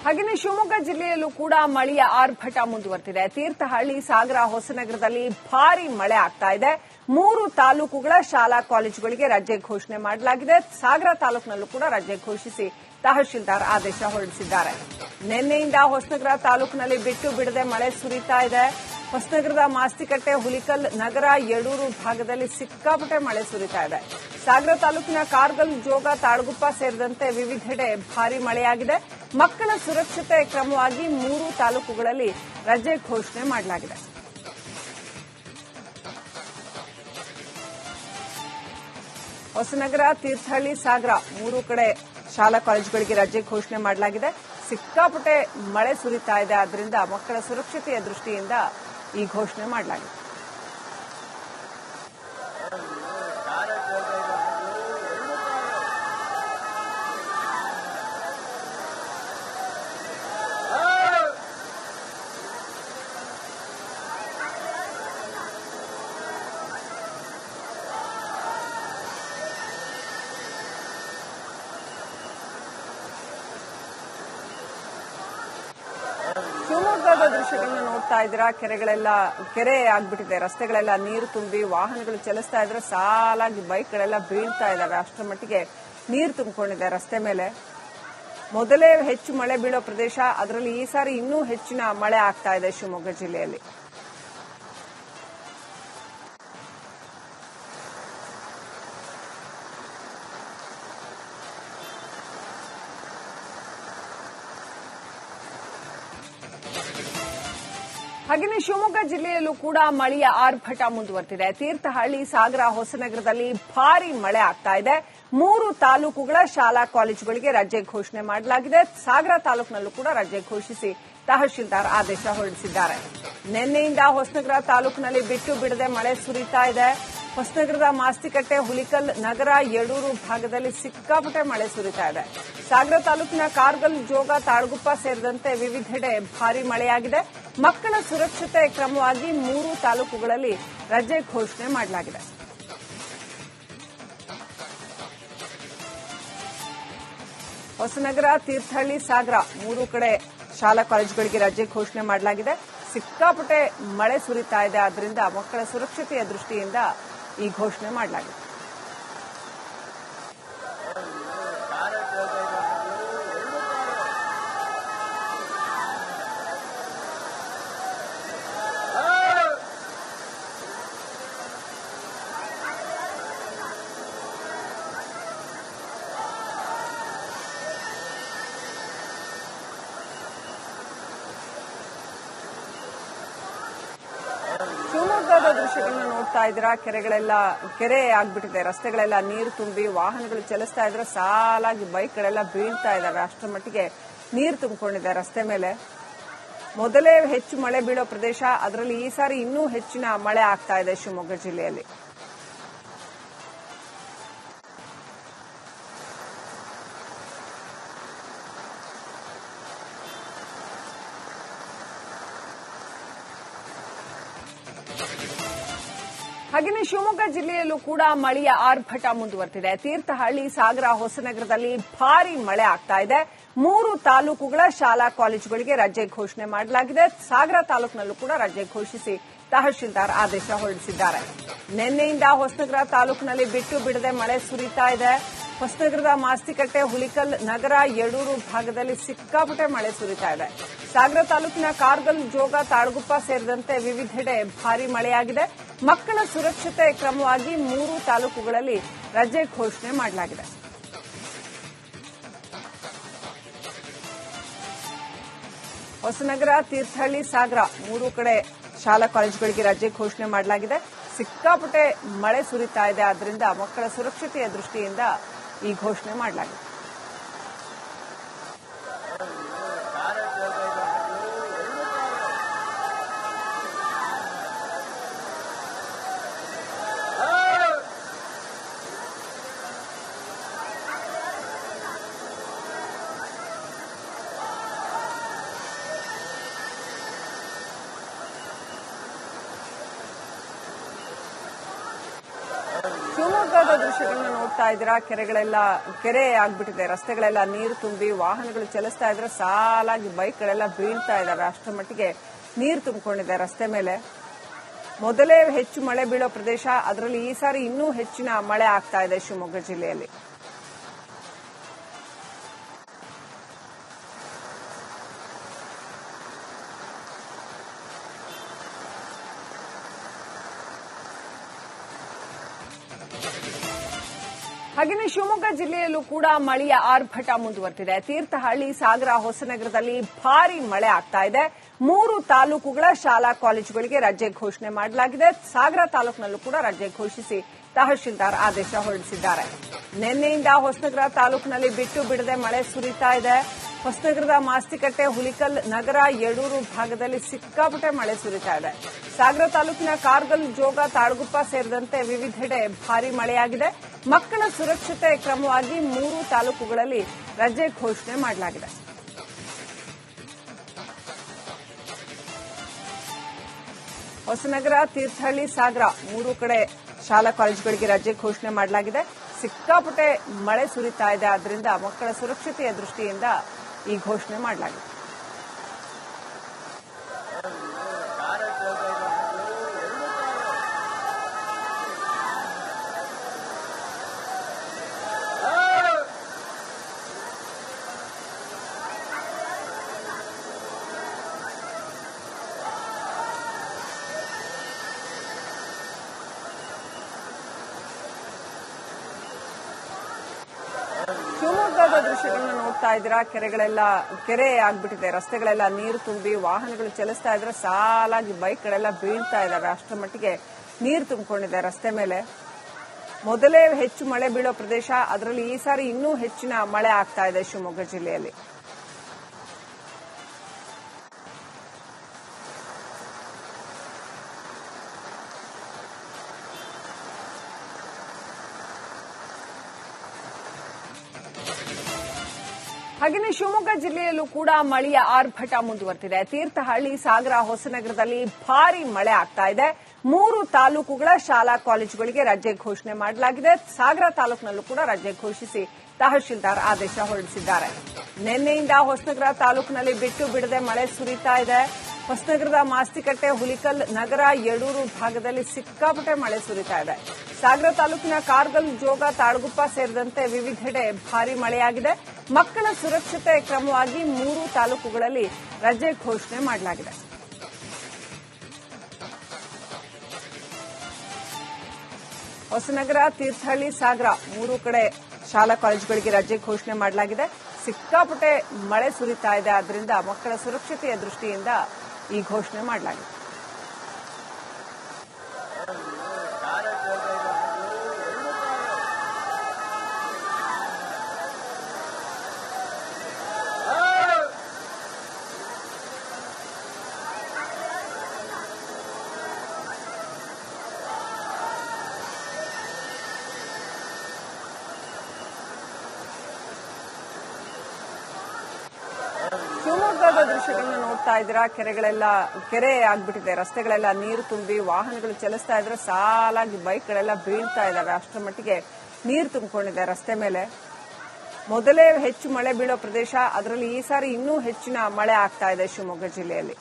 ಹಾಗೆಯೇ ಶಿವಮೊಗ್ಗ ಜಿಲ್ಲೆಯಲ್ಲೂ ಕೂಡ ಮಳೆಯ ಆರ್ಭಟ ಮುಂದುವರೆದಿದೆ. ತೀರ್ಥಹಳ್ಳಿ, ಸಾಗರ, ಹೊಸನಗರದಲ್ಲಿ ಭಾರೀ ಮಳೆ ಆಗ್ತಾ ಇದೆ. 3 ತಾಲೂಕುಗಳ ಶಾಲಾ ಕಾಲೇಜುಗಳಿಗೆ ರಜೆ ಘೋಷಣೆ ಮಾಡಲಾಗಿದೆ. ಸಾಗರ ತಾಲೂಕಿನಲ್ಲೂ ಕೂಡ ರಜೆ ಘೋಷಿಸಿ ತಹಶೀಲ್ದಾರ್ ಆದೇಶ ಹೊರಡಿಸಿದ್ದಾರೆ. ನಿನ್ನೆಯಿಂದ ಹೊಸನಗರ ತಾಲೂಕಿನಲ್ಲಿ ಬಿಟ್ಟು ಬಿಡದೆ ಮಳೆ ಸುರಿತಾ ಇದೆ. ಹೊಸನಗರದ ಮಾಸ್ತಿಕಟ್ಟೆ, ಹುಲಿಕಲ್, ನಗರ, ಯಡೂರು ಭಾಗದಲ್ಲಿ ಸಿಕ್ಕಾಪಟ್ಟೆ ಮಳೆ ಸುರಿತಾ ಇದೆ. ಸಾಗರ ತಾಲೂಕಿನ ಕಾರ್ಗಲ್, ಜೋಗ, ತಾಳಗುಪ್ಪ ಸೇರಿದಂತೆ ವಿವಿಧೆಡೆ ಭಾರೀ ಮಳೆಯಾಗಿದೆ. ಮಕ್ಕಳ ಸುರಕ್ಷತೆ ಕ್ರಮವಾಗಿ 3 ತಾಲೂಕುಗಳಲ್ಲಿ ರಜೆ ಘೋಷಣೆ ಮಾಡಲಾಗಿದೆ. ಹೊಸನಗರ, ತೀರ್ಥಹಳ್ಳಿ, ಸಾಗರ 3 ಕಡೆ ಶಾಲಾ ಕಾಲೇಜುಗಳಿಗೆ ರಜೆ ಘೋಷಣೆ ಮಾಡಲಾಗಿದೆ. ಸಿಕ್ಕಾಪಟ್ಟೆ ಮಳೆ ಸುರಿತಾ ಇದೆ. ಆದ್ದರಿಂದ ಮಕ್ಕಳ ಸುರಕ್ಷತೆಯ ದೃಷ್ಟಿಯಿಂದ ಈ ಘೋಷಣೆ ಮಾಡಲಾಗಿದೆ. ಶಿವಮೊಗ್ಗದ ದೃಶ್ಯಗಳನ್ನ ನೋಡ್ತಾ ಇದ್ದೀರಾ. ಕೆರೆ ಆಗ್ಬಿಟ್ಟಿದೆ. ರಸ್ತೆಗಳೆಲ್ಲ ನೀರು ತುಂಬಿ ವಾಹನಗಳು ಚಲಿಸ್ತಾ ಇದ್ರೆ ಸಾಲಾಗಿ ಬೈಕ್ಗಳೆಲ್ಲ ಬೀಳ್ತಾ ಇದಾವೆ. ಅಷ್ಟರ ಮಟ್ಟಿಗೆ ನೀರು ತುಂಬಿಕೊಂಡಿದೆ ರಸ್ತೆ ಮೇಲೆ. ಮೊದಲೇ ಹೆಚ್ಚು ಮಳೆ ಬೀಳೋ ಪ್ರದೇಶ, ಅದರಲ್ಲಿ ಈ ಸಾರಿ ಇನ್ನೂ ಹೆಚ್ಚಿನ ಮಳೆ ಆಗ್ತಾ ಇದೆ ಶಿವಮೊಗ್ಗ ಜಿಲ್ಲೆಯಲ್ಲಿ. ಹಾಗೆಯೇ ಶಿವಮೊಗ್ಗ ಜಿಲ್ಲೆಯಲ್ಲೂ ಕೂಡ ಮಳೆಯ ಆರ್ಭಟ ಮುಂದುವರೆದಿದೆ. ತೀರ್ಥಹಳ್ಳಿ, ಸಾಗರ, ಹೊಸನಗರದಲ್ಲಿ ಭಾರೀ ಮಳೆ ಆಗ್ತಾ ಇದೆ. 3 ತಾಲೂಕುಗಳ ಶಾಲಾ ಕಾಲೇಜುಗಳಿಗೆ ರಜೆ ಘೋಷಣೆ ಮಾಡಲಾಗಿದೆ. ಸಾಗರ ತಾಲೂಕಿನಲ್ಲೂ ಕೂಡ ರಜೆ ಘೋಷಿಸಿ ತಹಶೀಲ್ದಾರ್ ಆದೇಶ ಹೊರಡಿಸಿದ್ದಾರೆ. ನಿನ್ನೆಯಿಂದ ಹೊಸನಗರ ತಾಲೂಕಿನಲ್ಲಿ ಬಿಟ್ಟು ಬಿಡದೆ ಮಳೆ ಸುರಿತಾ ಇದೆ. ಹೊಸನಗರದ ಮಾಸ್ತಿಕಟ್ಟೆ, ಹುಲಿಕಲ್, ನಗರ, ಯಡೂರು ಭಾಗದಲ್ಲಿ ಸಿಕ್ಕಾಪಟ್ಟೆ ಮಳೆ ಸುರಿತಾ ಇದೆ. ಸಾಗರ ತಾಲೂಕಿನ ಕಾರ್ಗಲ್, ಜೋಗ, ತಾಳಗುಪ್ಪ ಸೇರಿದಂತೆ ವಿವಿಧೆಡೆ ಭಾರೀ ಮಳೆಯಾಗಿದೆ. ಮಕ್ಕಳ ಸುರಕ್ಷತೆ ಕ್ರಮವಾಗಿ 3 ತಾಲೂಕುಗಳಲ್ಲಿ ರಜೆ ಘೋಷಣೆ ಮಾಡಲಾಗಿದೆ. ಹೊಸನಗರ, ತೀರ್ಥಹಳ್ಳಿ, ಸಾಗರ 3 ಕಡೆ ಶಾಲಾ ಕಾಲೇಜುಗಳಿಗೆ ರಜೆ ಘೋಷಣೆ ಮಾಡಲಾಗಿದೆ. ಸಿಕ್ಕಾಪಟ್ಟೆ ಮಳೆ ಸುರಿತಾ ಇದೆ. ಆದ್ದರಿಂದ ಮಕ್ಕಳ ಸುರಕ್ಷತೆಯ ದೃಷ್ಟಿಯಿಂದ ಈ ಘೋಷಣೆ ಮಾಡಲಾಗಿದೆ. ಶಿವಮೊಗ್ಗದ ದೃಶ್ಯಗಳನ್ನ ನೋಡ್ತಾ ಇದ್ದೀರಾ. ಕೆರೆ ಆಗ್ಬಿಟ್ಟಿದೆ. ರಸ್ತೆಗಳೆಲ್ಲ ನೀರು ತುಂಬಿ ವಾಹನಗಳು ಚಲಿಸ್ತಾ ಇದ್ರೆ ಸಾಲಾಗಿ ಬೈಕ್ಗಳೆಲ್ಲ ಬೀಳ್ತಾ ಇದಾವೆ. ಅಷ್ಟರ ಮಟ್ಟಿಗೆ ನೀರು ತುಂಬಿಕೊಂಡಿದೆ ರಸ್ತೆ ಮೇಲೆ. ಮೊದಲೇ ಹೆಚ್ಚು ಮಳೆ ಬೀಳೋ ಪ್ರದೇಶ, ಅದರಲ್ಲಿ ಈ ಸಾರಿ ಇನ್ನೂ ಹೆಚ್ಚಿನ ಮಳೆ ಆಗ್ತಾ ಇದೆ ಶಿವಮೊಗ್ಗ ಜಿಲ್ಲೆಯಲ್ಲಿ. ಹಾಗೆಯೇ ಶಿವಮೊಗ್ಗ ಜಿಲ್ಲೆಯಲ್ಲೂ ಕೂಡ ಮಳೆಯ ಆರ್ಭಟ ಮುಂದುವರೆದಿದೆ. ತೀರ್ಥಹಳ್ಳಿ, ಸಾಗರ, ಹೊಸನಗರದಲ್ಲಿ ಭಾರೀ ಮಳೆ ಆಗ್ತಾ ಇದೆ. 3 ತಾಲೂಕುಗಳ ಶಾಲಾ ಕಾಲೇಜುಗಳಿಗೆ ರಜೆ ಘೋಷಣೆ ಮಾಡಲಾಗಿದೆ. ಸಾಗರ ತಾಲೂಕಿನಲ್ಲೂ ಕೂಡ ರಜೆ ಘೋಷಿಸಿ ತಹಶೀಲ್ದಾರ್ ಆದೇಶ ಹೊರಡಿಸಿದ್ದಾರೆ. ನಿನ್ನೆಯಿಂದ ಹೊಸನಗರ ತಾಲೂಕಿನಲ್ಲಿ ಬಿಟ್ಟು ಬಿಡದೆ ಮಳೆ ಸುರಿತಾ ಇದೆ. ಹೊಸನಗರದ ಮಾಸ್ತಿಕಟ್ಟೆ, ಹುಲಿಕಲ್, ನಗರ, ಯಡೂರು ಭಾಗದಲ್ಲಿ ಸಿಕ್ಕಾಪಟ್ಟೆ ಮಳೆ ಸುರಿತಾ ಇದೆ. ಸಾಗರ ತಾಲೂಕಿನ ಕಾರ್ಗಲ್, ಜೋಗ, ತಾಳಗುಪ್ಪ ಸೇರಿದಂತೆ ವಿವಿಧೆಡೆ ಭಾರೀ ಮಳೆಯಾಗಿದೆ. ಮಕ್ಕಳ ಸುರಕ್ಷತೆ ಕ್ರಮವಾಗಿ 3 ತಾಲೂಕುಗಳಲ್ಲಿ ರಜೆ ಘೋಷಣೆ ಮಾಡಲಾಗಿದೆ. ಹೊಸನಗರ, ತೀರ್ಥಹಳ್ಳಿ, ಸಾಗರ 3 ಕಡೆ ಶಾಲಾ ಕಾಲೇಜುಗಳಿಗೆ ರಜೆ ಘೋಷಣೆ ಮಾಡಲಾಗಿದೆ. ಸಿಕ್ಕಾಪಟ್ಟೆ ಮಳೆ ಸುರಿತಾ ಇದೆ. ಆದ್ದರಿಂದ ಮಕ್ಕಳ ಸುರಕ್ಷತೆಯ ದೃಷ್ಟಿಯಿಂದ ಈ ಘೋಷಣೆ ಮಾಡಲಾಗಿದೆ. ಶಿವಮೊಗ್ಗದ ದೃಶ್ಯಗಳನ್ನ ನೋಡ್ತಾ ಇದ್ದೀರಾ. ಕೆರೆ ಆಗ್ಬಿಟ್ಟಿದೆ, ರಸ್ತೆಗಳೆಲ್ಲ ನೀರು ತುಂಬಿ ವಾಹನಗಳು ಚಲಿಸ್ತಾ ಇದ್ರೆ ಸಾಲಾಗಿ ಬೈಕ್ಗಳೆಲ್ಲ ಬೀಳ್ತಾ ಇದಾವೆ. ಅಷ್ಟರ ಮಟ್ಟಿಗೆ ನೀರು ತುಂಬಿಕೊಂಡಿದೆ ರಸ್ತೆ ಮೇಲೆ. ಮೊದಲೇ ಹೆಚ್ಚು ಮಳೆ ಬೀಳೋ ಪ್ರದೇಶ, ಅದರಲ್ಲಿ ಈ ಸಾರಿ ಇನ್ನೂ ಹೆಚ್ಚಿನ ಮಳೆ ಆಗ್ತಾ ಇದೆ ಶಿವಮೊಗ್ಗ ಜಿಲ್ಲೆಯಲ್ಲಿ. ಹಾಗೆಯೇ ಶಿವಮೊಗ್ಗ ಜಿಲ್ಲೆಯಲ್ಲೂ ಕೂಡ ಮಳೆಯ ಆರ್ಭಟ ಮುಂದುವರೆದಿದೆ. ತೀರ್ಥಹಳ್ಳಿ, ಸಾಗರ, ಹೊಸನಗರದಲ್ಲಿ ಭಾರೀ ಮಳೆ ಆಗ್ತಾ ಇದೆ. 3 ತಾಲೂಕುಗಳ ಶಾಲಾ ಕಾಲೇಜುಗಳಿಗೆ ರಜೆ ಘೋಷಣೆ ಮಾಡಲಾಗಿದೆ. ಸಾಗರ ತಾಲೂಕಿನಲ್ಲೂ ಕೂಡ ರಜೆ ಘೋಷಿಸಿ ತಹಶೀಲ್ದಾರ್ ಆದೇಶ ಹೊರಡಿಸಿದ್ದಾರೆ. ನಿನ್ನೆಯಿಂದ ಹೊಸನಗರ ತಾಲೂಕಿನಲ್ಲಿ ಬಿಟ್ಟು ಬಿಡದೆ ಮಳೆ ಸುರಿತಾ ಇದೆ. ಹೊಸನಗರದ ಮಾಸ್ತಿಕಟ್ಟೆ, ಹುಲಿಕಲ್, ನಗರ, ಯಡೂರು ಭಾಗದಲ್ಲಿ ಸಿಕ್ಕಾಪಟ್ಟೆ ಮಳೆ ಸುರಿತಾ ಇದೆ. ಸಾಗರ ತಾಲೂಕಿನ ಕಾರ್ಗಲ್, ಜೋಗ, ತಾಳಗುಪ್ಪ ಸೇರಿದಂತೆ ವಿವಿಧೆಡೆ ಭಾರೀ ಮಳೆಯಾಗಿದೆ. ಮಕ್ಕಳ ಸುರಕ್ಷತೆ ಕ್ರಮವಾಗಿ 3 ತಾಲೂಕುಗಳಲ್ಲಿ ರಜೆ ಘೋಷಣೆ ಮಾಡಲಾಗಿದೆ. ಹೊಸನಗರ, ತೀರ್ಥಹಳ್ಳಿ, ಸಾಗರ 3 ಕಡೆ ಶಾಲಾ ಕಾಲೇಜುಗಳಿಗೆ ರಜೆ ಘೋಷಣೆ ಮಾಡಲಾಗಿದೆ. ಸಿಕ್ಕಾಪಟ್ಟೆ ಮಳೆ ಸುರಿತಾ ಇದೆ, ಆದ್ದರಿಂದ ಮಕ್ಕಳ ಸುರಕ್ಷತೆಯ ದೃಷ್ಟಿಯಿಂದ ಈ ಘೋಷಣೆ ಮಾಡಲಾಗಿದೆ. ಶಿವಮೊಗ್ಗದ ದೃಶ್ಯಗಳನ್ನ ನೋಡ್ತಾ ಇದ್ದೀರಾ. ಕೆರೆ ಆಗ್ಬಿಟ್ಟಿದೆ, ರಸ್ತೆಗಳೆಲ್ಲ ನೀರು ತುಂಬಿ ವಾಹನಗಳು ಚಲಿಸ್ತಾ ಇದ್ರೆ ಸಾಲಾಗಿ ಬೈಕ್ಗಳೆಲ್ಲ ಬೀಳ್ತಾ ಇದಾವೆ. ಅಷ್ಟರ ಮಟ್ಟಿಗೆ ನೀರು ತುಂಬಿಕೊಂಡಿದೆ ರಸ್ತೆ ಮೇಲೆ. ಮೊದಲೇ ಹೆಚ್ಚು ಮಳೆ ಬೀಳೋ ಪ್ರದೇಶ, ಅದರಲ್ಲಿ ಈ ಸಾರಿ ಇನ್ನೂ ಹೆಚ್ಚಿನ ಮಳೆ ಆಗ್ತಾ ಇದೆ ಶಿವಮೊಗ್ಗ ಜಿಲ್ಲೆಯಲ್ಲಿ. ಹಾಗೆಯೇ ಶಿವಮೊಗ್ಗ ಜಿಲ್ಲೆಯಲ್ಲೂ ಕೂಡ ಮಳೆಯ ಆರ್ಭಟ ಮುಂದುವರೆದಿದೆ. ತೀರ್ಥಹಳ್ಳಿ, ಸಾಗರ, ಹೊಸನಗರದಲ್ಲಿ ಭಾರೀ ಮಳೆ ಆಗ್ತಾ ಇದೆ. 3 ತಾಲೂಕುಗಳ ಶಾಲಾ ಕಾಲೇಜುಗಳಿಗೆ ರಜೆ ಘೋಷಣೆ ಮಾಡಲಾಗಿದೆ. ಸಾಗರ ತಾಲೂಕಿನಲ್ಲೂ ಕೂಡ ರಜೆ ಘೋಷಿಸಿ ತಹಶೀಲ್ದಾರ್ ಆದೇಶ ಹೊರಡಿಸಿದ್ದಾರೆ. ನಿನ್ನೆಯಿಂದ ಹೊಸನಗರ ತಾಲೂಕಿನಲ್ಲಿ ಬಿಟ್ಟು ಬಿಡದೆ ಮಳೆ ಸುರಿತಾ ಇದೆ. ಹೊಸನಗರದ ಮಾಸ್ತಿಕಟ್ಟೆ, ಹುಲಿಕಲ್, ನಗರ, ಯಡೂರು ಭಾಗದಲ್ಲಿ ಸಿಕ್ಕಾಪಟ್ಟೆ ಮಳೆ ಸುರಿತಾ ಇದೆ. ಸಾಗರ ತಾಲೂಕಿನ ಕಾರ್ಗಲ್, ಜೋಗ, ತಾಳಗುಪ್ಪ ಸೇರಿದಂತೆ ವಿವಿಧೆಡೆ ಭಾರೀ ಮಳೆಯಾಗಿದೆ. ಮಕ್ಕಳ ಸುರಕ್ಷತೆ ಕ್ರಮವಾಗಿ 3 ತಾಲೂಕುಗಳಲ್ಲಿ ರಜೆ ಘೋಷಣೆ ಮಾಡಲಾಗಿದೆ. ಹೊಸನಗರ, ತೀರ್ಥಹಳ್ಳಿ, ಸಾಗರ 3 ಕಡೆ ಶಾಲಾ ಕಾಲೇಜುಗಳಿಗೆ ರಜೆ ಘೋಷಣೆ ಮಾಡಲಾಗಿದೆ. ಸಿಕ್ಕಾಪಟ್ಟೆ ಮಳೆ ಸುರಿತಾ ಇದೆ, ಆದ್ದರಿಂದ ಮಕ್ಕಳ ಸುರಕ್ಷತೆಯ ದೃಷ್ಟಿಯಿಂದ ಈ ಘೋಷಣೆ ಮಾಡಲಾಗಿದೆ. ಶಿವಮೊಗ್ಗದ ದೃಶ್ಯಗಳನ್ನ ನೋಡ್ತಾ ಇದ್ದೀರಾ. ಕೆರೆ ಆಗ್ಬಿಟ್ಟಿದೆ, ರಸ್ತೆಗಳೆಲ್ಲ ನೀರು ತುಂಬಿ ವಾಹನಗಳು ಚಲಿಸ್ತಾ ಇದ್ರೆ ಸಾಲಾಗಿ ಬೈಕ್ಗಳೆಲ್ಲ ಬೀಳ್ತಾ ಇದಾವೆ. ಅಷ್ಟರ ಮಟ್ಟಿಗೆ ನೀರು ತುಂಬಿಕೊಂಡಿದೆ ರಸ್ತೆ ಮೇಲೆ. ಮೊದಲೇ ಹೆಚ್ಚು ಮಳೆ ಬೀಳೋ ಪ್ರದೇಶ, ಅದರಲ್ಲಿ ಈ ಸಾರಿ ಇನ್ನೂ ಹೆಚ್ಚಿನ ಮಳೆ ಆಗ್ತಾ ಇದೆ ಶಿವಮೊಗ್ಗ ಜಿಲ್ಲೆಯಲ್ಲಿ.